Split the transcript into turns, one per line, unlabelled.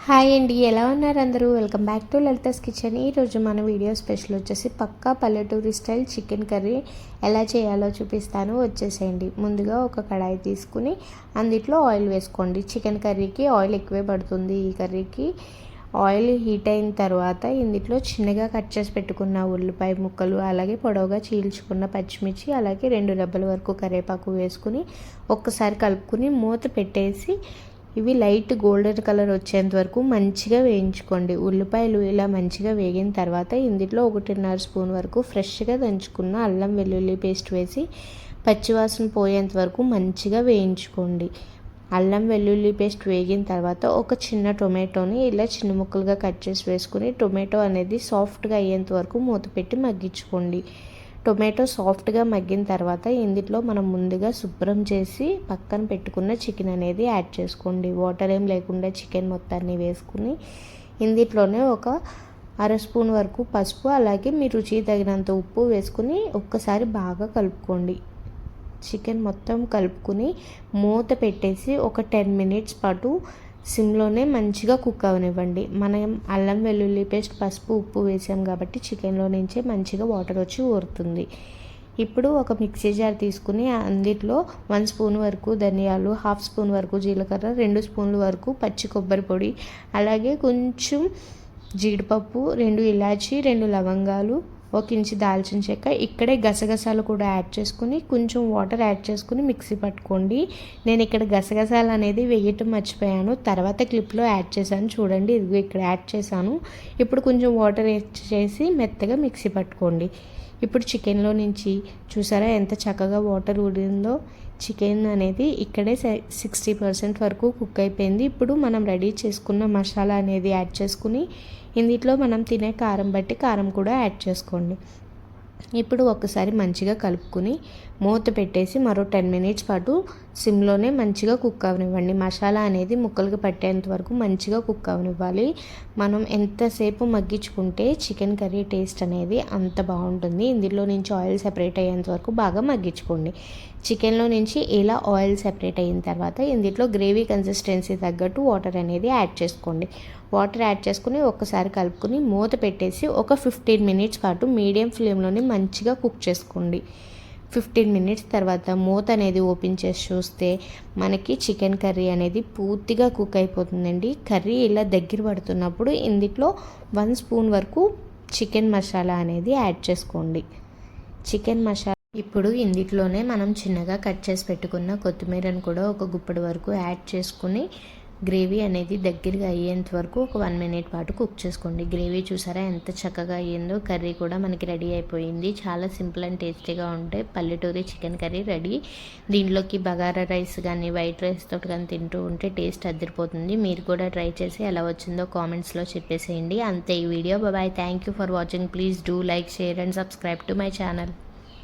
Hi అండి, ఎలా ఉన్నారు అందరూ? Welcome back to Lalitha's kitchen. ఈరోజు మన వీడియో స్పెషల్ వచ్చేసి పక్కా పల్లెటూరి స్టైల్ చికెన్ కర్రీ ఎలా చేయాలో చూపిస్తాను, వచ్చేసేయండి. ముందుగా ఒక కడాయి తీసుకుని అందులో ఆయిల్ వేసుకోండి. చికెన్ కర్రీకి ఆయిల్ ఎక్కువే పడుతుంది. ఈ కర్రీకి ఆయిల్ హీట్ అయిన తర్వాత ఇందులో చిన్నగా కట్ చేసి పెట్టుకున్న ఉల్లిపాయ ముక్కలు, అలాగే పొడవుగా చీల్చుకున్న పచ్చిమిర్చి, అలాగే 2 రెబ్బల వరకు కరివేపాకు వేసుకుని ఒక్కసారి కలుపుకుని మూత పెట్టేసి ఇవి లైట్ గోల్డెన్ కలర్ వచ్చేంత వరకు మంచిగా వేయించుకోండి. ఉల్లిపాయలు ఇలా మంచిగా వేగిన తర్వాత ఇందులో 1.5 స్పూన్ వరకు ఫ్రెష్గా దంచుకున్న అల్లం వెల్లుల్లి పేస్ట్ వేసి పచ్చివాసన పోయేంత వరకు మంచిగా వేయించుకోండి. అల్లం వెల్లుల్లి పేస్ట్ వేగిన తర్వాత ఒక చిన్న టొమాటోని ఇలా చిన్న ముక్కలుగా కట్ చేసి వేసుకుని టొమాటో అనేది సాఫ్ట్గా అయ్యేంత వరకు మూత పెట్టి మగ్గించుకోండి. టొమాటో సాఫ్ట్గా మగ్గిన తర్వాత ఇందులో మనం ముందుగా శుభ్రం చేసి పక్కన పెట్టుకున్న చికెన్ అనేది యాడ్ చేసుకోండి. వాటర్ ఏం లేకుండా చికెన్ మొత్తాన్ని వేసుకుని ఇందులోనే ఒక 1/2 స్పూన్ వరకు పసుపు, అలాగే మీ రుచి తగినంత ఉప్పు వేసుకుని ఒక్కసారి బాగా కలుపుకోండి. చికెన్ మొత్తం కలుపుకుని మూత పెట్టేసి ఒక 10 మినిట్స్ పాటు సిమ్లోనే మంచిగా కుక్ అవనివ్వండి. మనం అల్లం వెల్లుల్లి పేస్ట్, పసుపు, ఉప్పు వేసాం కాబట్టి చికెన్లో నుంచే మంచిగా వాటర్ వచ్చి ఊరుతుంది. ఇప్పుడు ఒక మిక్సీ జార్ తీసుకుని అందులో 1 స్పూన్ వరకు ధనియాలు, 1/2 స్పూన్ వరకు జీలకర్ర, 2 స్పూన్ల వరకు పచ్చి కొబ్బరి పొడి, అలాగే కొంచెం జీడిపప్పు, 2 ఇలాచి, 2 లవంగాలు, 1 ఇంచు దాల్చిన చెక్క, ఇక్కడే గసగసాలు కూడా యాడ్ చేసుకుని కొంచెం వాటర్ యాడ్ చేసుకుని మిక్సీ పట్టుకోండి. నేను ఇక్కడ గసగసాలు అనేది వేయటం మర్చిపోయాను, తర్వాత క్లిప్లో యాడ్ చేశాను చూడండి. ఇదిగో ఇక్కడ యాడ్ చేశాను. ఇప్పుడు కొంచెం వాటర్ యాడ్ చేసి మెత్తగా మిక్సీ పట్టుకోండి. ఇప్పుడు చికెన్లో నుంచి చూసారా ఎంత చక్కగా వాటర్ ఊడిందో. చికెన్ అనేది ఇక్కడే 60% వరకు కుక్ అయిపోయింది. ఇప్పుడు మనం రెడీ చేసుకున్న మసాలా అనేది యాడ్ చేసుకుని ఇందులో మనం తినే కారం బట్టి కారం కూడా యాడ్ చేసుకోండి. ఇప్పుడు ఒకసారి మంచిగా కలుపుకుని మూత పెట్టేసి మరో 10 మినిట్స్ పాటు సిమ్లోనే మంచిగా కుక్ అవనివ్వండి. మసాలా అనేది ముక్కలకు పట్టేంత వరకు మంచిగా కుక్ అవనివ్వాలి. మనం ఎంతసేపు మగ్గించుకుంటే చికెన్ కర్రీ టేస్ట్ అనేది అంత బాగుంటుంది. ఇందులో నుంచి ఆయిల్ సెపరేట్ అయ్యేంత వరకు బాగా మగ్గించుకోండి. చికెన్లో నుంచి ఇలా ఆయిల్ సెపరేట్ అయిన తర్వాత ఇందులో గ్రేవీ కన్సిస్టెన్సీ తగ్గట్టు వాటర్ అనేది యాడ్ చేసుకోండి. వాటర్ యాడ్ చేసుకుని ఒక్కసారి కలుపుకొని మూత పెట్టేసి ఒక 15 మినిట్స్ పాటు మీడియం ఫ్లేమ్లోనే మంచిగా కుక్ చేసుకోండి. 15 మినిట్స్ తర్వాత మూత అనేది ఓపెన్ చేసి చూస్తే మనకి చికెన్ కర్రీ అనేది పూర్తిగా కుక్ అయిపోతుందండి. కర్రీ ఇలా దగ్గర పడుతున్నప్పుడు ఇందులో 1 స్పూన్ వరకు చికెన్ మసాలా అనేది యాడ్ చేసుకోండి. చికెన్ మసాలా ఇప్పుడు ఇందులోనే మనం చిన్నగా కట్ చేసి పెట్టుకున్న కొత్తిమీరను కూడా ఒక గుప్పెడు వరకు యాడ్ చేసుకుని గ్రేవీ అనేది దగ్గరగా అయ్యేంత వరకు ఒక 1 మినిట్ పాటు కుక్ చేసుకోండి. గ్రేవీ చూసారా ఎంత చక్కగా అయ్యిందో. కర్రీ కూడా మనకి రెడీ అయిపోయింది. చాలా సింపుల్ అండ్ టేస్టీగా ఉంటే పల్లెటూరి చికెన్ కర్రీ రెడీ. దీంట్లోకి బగారా రైస్ కానీ వైట్ రైస్ తోటి కానీ తింటూ ఉంటే టేస్ట్ అదిరిపోతుంది. మీరు కూడా ట్రై చేసి ఎలా వచ్చిందో కామెంట్స్లో చెప్పేసేయండి. అంతే ఈ వీడియో. Bye. Thank you for watching. Please do like, share and subscribe to my channel.